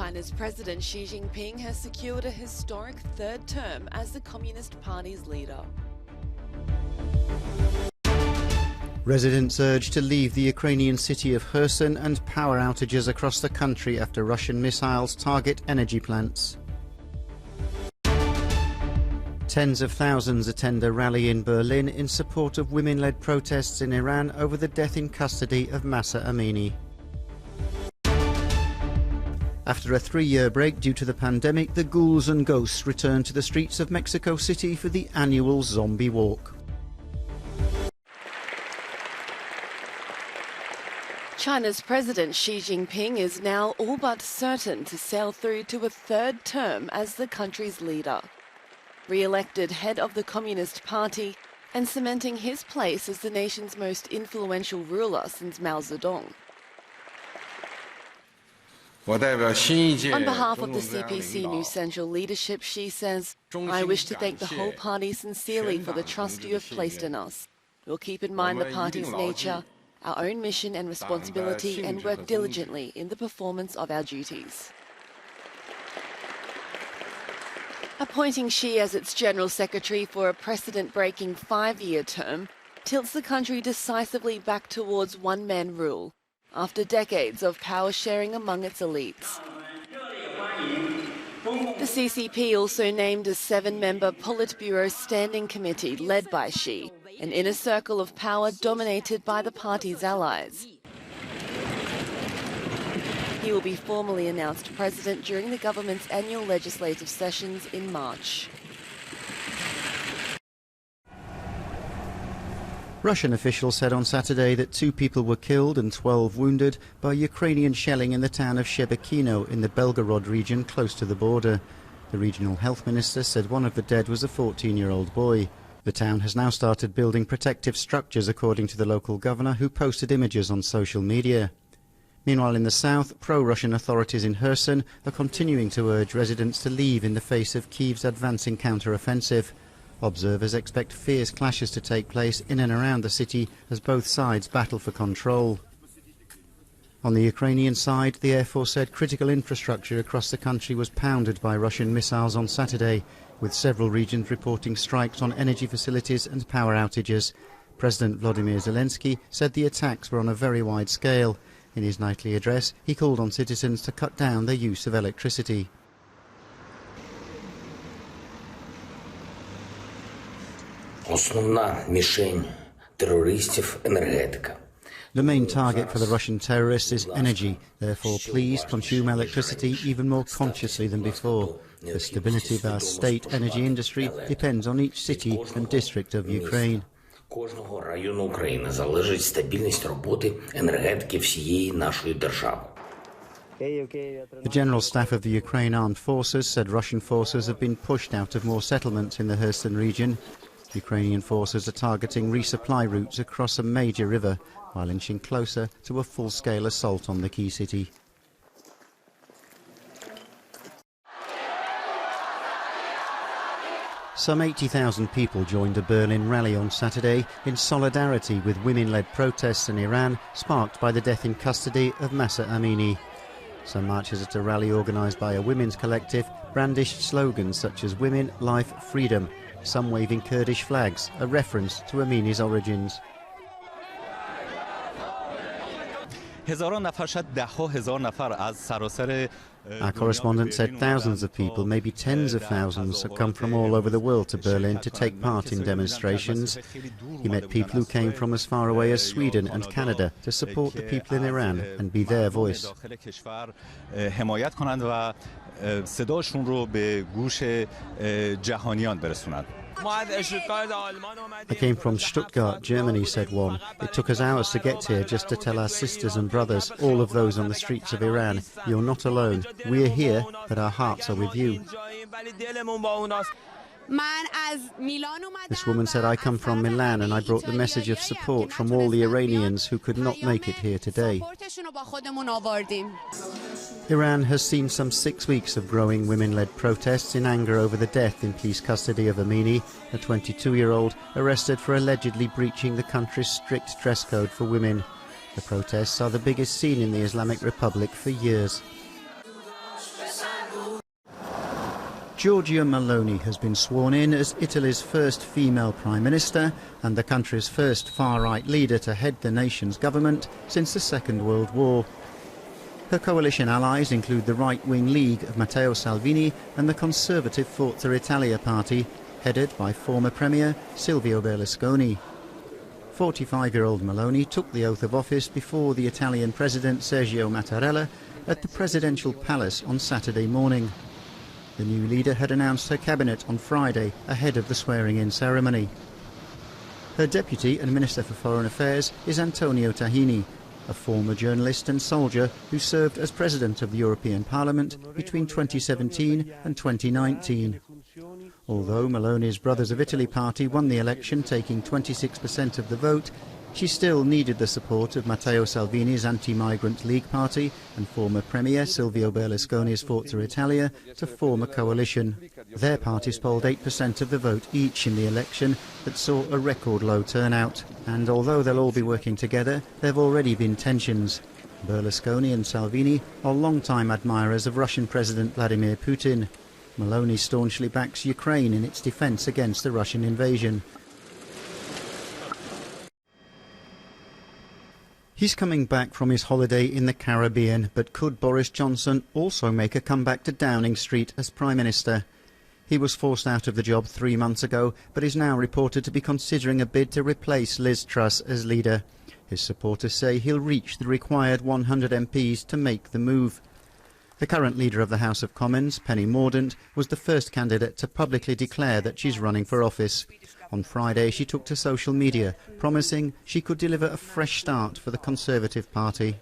China's President Xi Jinping has secured a historic third term as the Communist Party's leader. Residents urged to leave the Ukrainian city of Burton, and power outages across the country after Russian missiles target energy plants. Tens of thousands attend a rally in Berlin in support of women-led protests in Iran over the death in custody of Mahsa Amini. After a 3-year break due to the pandemic, the ghouls and ghosts return to the streets of Mexico City for the annual Zombie Walk. China's President Xi Jinping is now all but certain to sail through to a third term as the country's leader. Re-elected head of the Communist Party and cementing his place as the nation's most influential ruler since Mao Zedong. On behalf of the CPC New Central leadership, Xi says, "I wish to thank the whole party sincerely for the trust you have placed in us. We'll keep in mind the party's nature, our own mission and responsibility, and work diligently in the performance of our duties." Appointing Xi as its General Secretary for a precedent-breaking 5-year term tilts the country decisively back towards one-man rule, after decades of power-sharing among its elites. The CCP also named a 7-member Politburo Standing Committee led by Xi, an inner circle of power dominated by the party's allies. He will be formally announced president during the government's annual legislative sessions in March. Russian officials said on Saturday that 2 people were killed and 12 wounded by Ukrainian shelling in the town of Shebekino in the Belgorod region close to the border. The regional health minister said one of the dead was a 14-year-old boy. The town has now started building protective structures, according to the local governor, who posted images on social media. Meanwhile, in the south, pro-Russian authorities in Kherson are continuing to urge residents to leave in the face of Kyiv's advancing counter-offensive. Observers expect fierce clashes to take place in and around the city as both sides battle for control. On the Ukrainian side, the Air Force said critical infrastructure across the country was pounded by Russian missiles on Saturday, with several regions reporting strikes on energy facilities and power outages. President Volodymyr Zelensky said the attacks were on a very wide scale. In his nightly address, he called on citizens to cut down their use of electricity. The main target for the Russian terrorists is energy. Therefore, please consume electricity even more consciously than before. The stability of our state energy industry depends on each city and district of Ukraine. The General Staff of the Ukraine Armed Forces said Russian forces have been pushed out of more settlements in the Kherson region. Ukrainian forces are targeting resupply routes across a major river, while inching closer to a full-scale assault on the key city. Some 80,000 people joined a Berlin rally on Saturday in solidarity with women-led protests in Iran sparked by the death in custody of Mahsa Amini. Some marchers at a rally organised by a women's collective brandished slogans such as "Women, Life, Freedom," some waving Kurdish flags, a reference to Amini's origins. Our correspondent said thousands of people, maybe tens of thousands, have come from all over the world to Berlin to take part in demonstrations. He met people who came from as far away as Sweden and Canada to support the people in Iran and be their voice. I came from Stuttgart, Germany, said one. It took us hours to get here just to tell our sisters and brothers, all of those on the streets of Iran, you're not alone. We're here, but our hearts are with you. This woman said, I come from Milan and I brought the message of support from all the Iranians who could not make it here today. Iran has seen some 6 weeks of growing women-led protests in anger over the death in police custody of Amini, a 22-year-old arrested for allegedly breaching the country's strict dress code for women. The protests are the biggest seen in the Islamic Republic for years. Giorgia Meloni has been sworn in as Italy's first female Prime Minister and the country's first far-right leader to head the nation's government since the Second World War. Her coalition allies include the right-wing League of Matteo Salvini and the conservative Forza Italia party, headed by former Premier Silvio Berlusconi. 45-year-old Meloni took the oath of office before the Italian President Sergio Mattarella at the presidential palace on Saturday morning. The new leader had announced her cabinet on Friday ahead of the swearing-in ceremony. Her deputy and Minister for Foreign Affairs is Antonio Tajani, a former journalist and soldier who served as President of the European Parliament between 2017 and 2019. Although Meloni's Brothers of Italy party won the election, taking 26% of the vote, she still needed the support of Matteo Salvini's anti-migrant League party and former Premier Silvio Berlusconi's Forza Italia to form a coalition. Their parties polled 8% of the vote each in the election that saw a record low turnout. And although they'll all be working together, there have already been tensions. Berlusconi and Salvini are long-time admirers of Russian President Vladimir Putin. Meloni staunchly backs Ukraine in its defence against the Russian invasion. He's coming back from his holiday in the Caribbean, but could Boris Johnson also make a comeback to Downing Street as Prime Minister? He was forced out of the job 3 months ago, but is now reported to be considering a bid to replace Liz Truss as leader. His supporters say he'll reach the required 100 MPs to make the move. The current leader of the House of Commons, Penny Mordaunt, was the first candidate to publicly declare that she's running for office. On Friday, she took to social media, promising she could deliver a fresh start for the Conservative Party.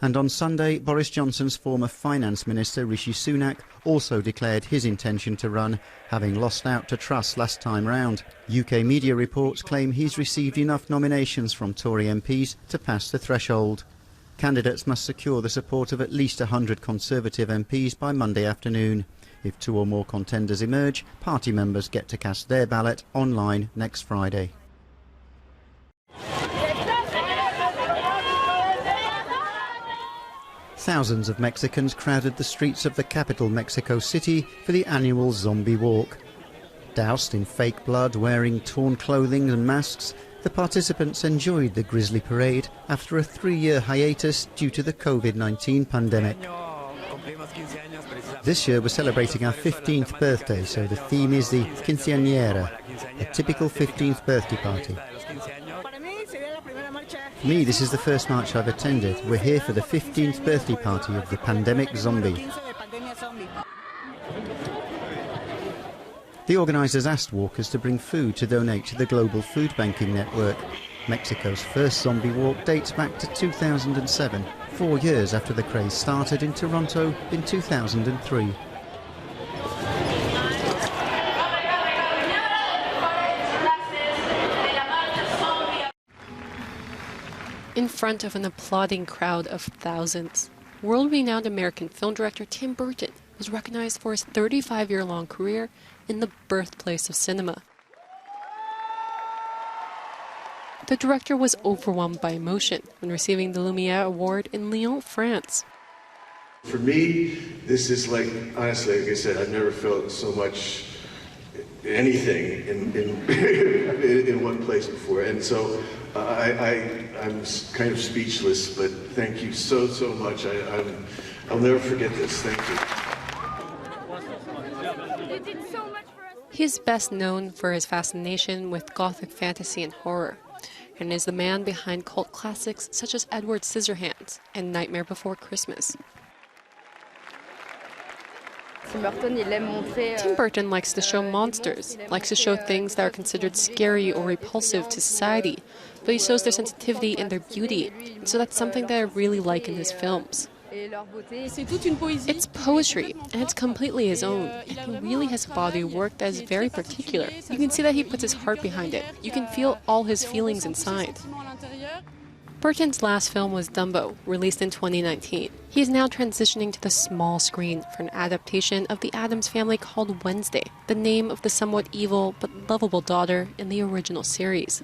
And on Sunday, Boris Johnson's former Finance Minister, Rishi Sunak, also declared his intention to run, having lost out to Truss last time round. UK media reports claim he's received enough nominations from Tory MPs to pass the threshold. Candidates must secure the support of at least 100 Conservative MPs by Monday afternoon. If 2 or more contenders emerge, party members get to cast their ballot online next Friday. Thousands of Mexicans crowded the streets of the capital, Mexico City, for the annual zombie walk. Doused in fake blood, wearing torn clothing and masks, the participants enjoyed the grisly parade after a 3-year hiatus due to the COVID-19 pandemic. This year we're celebrating our 15th birthday, so the theme is the quinceañera, a typical 15th birthday party. For me, this is the first march I've attended. We're here for the 15th birthday party of the pandemic zombie. The organisers asked walkers to bring food to donate to the global food banking network. Mexico's first zombie walk dates back to 2007, 4 years after the craze started in Toronto in 2003. In front of an applauding crowd of thousands, world-renowned American film director Tim Burton was recognized for his 35-year-long career in the birthplace of cinema. The director was overwhelmed by emotion when receiving the Lumière Award in Lyon, France. For me, this is like, honestly, like I said, I've never felt so much anything in one place before. And so I'm kind of speechless, but thank you so much. I'll never forget this. Thank you. He is best known for his fascination with Gothic fantasy and horror, and is the man behind cult classics such as Edward Scissorhands and Nightmare Before Christmas. Tim Burton likes to show monsters, likes to show things that are considered scary or repulsive to society, but he shows their sensitivity and their beauty, and so that's something that I really like in his films. It's poetry, and it's completely his own, and he really has a body of work that is very particular. You can see that he puts his heart behind it. You can feel all his feelings inside. Burton's last film was Dumbo, released in 2019. He is now transitioning to the small screen for an adaptation of the Addams Family called Wednesday, the name of the somewhat evil but lovable daughter in the original series.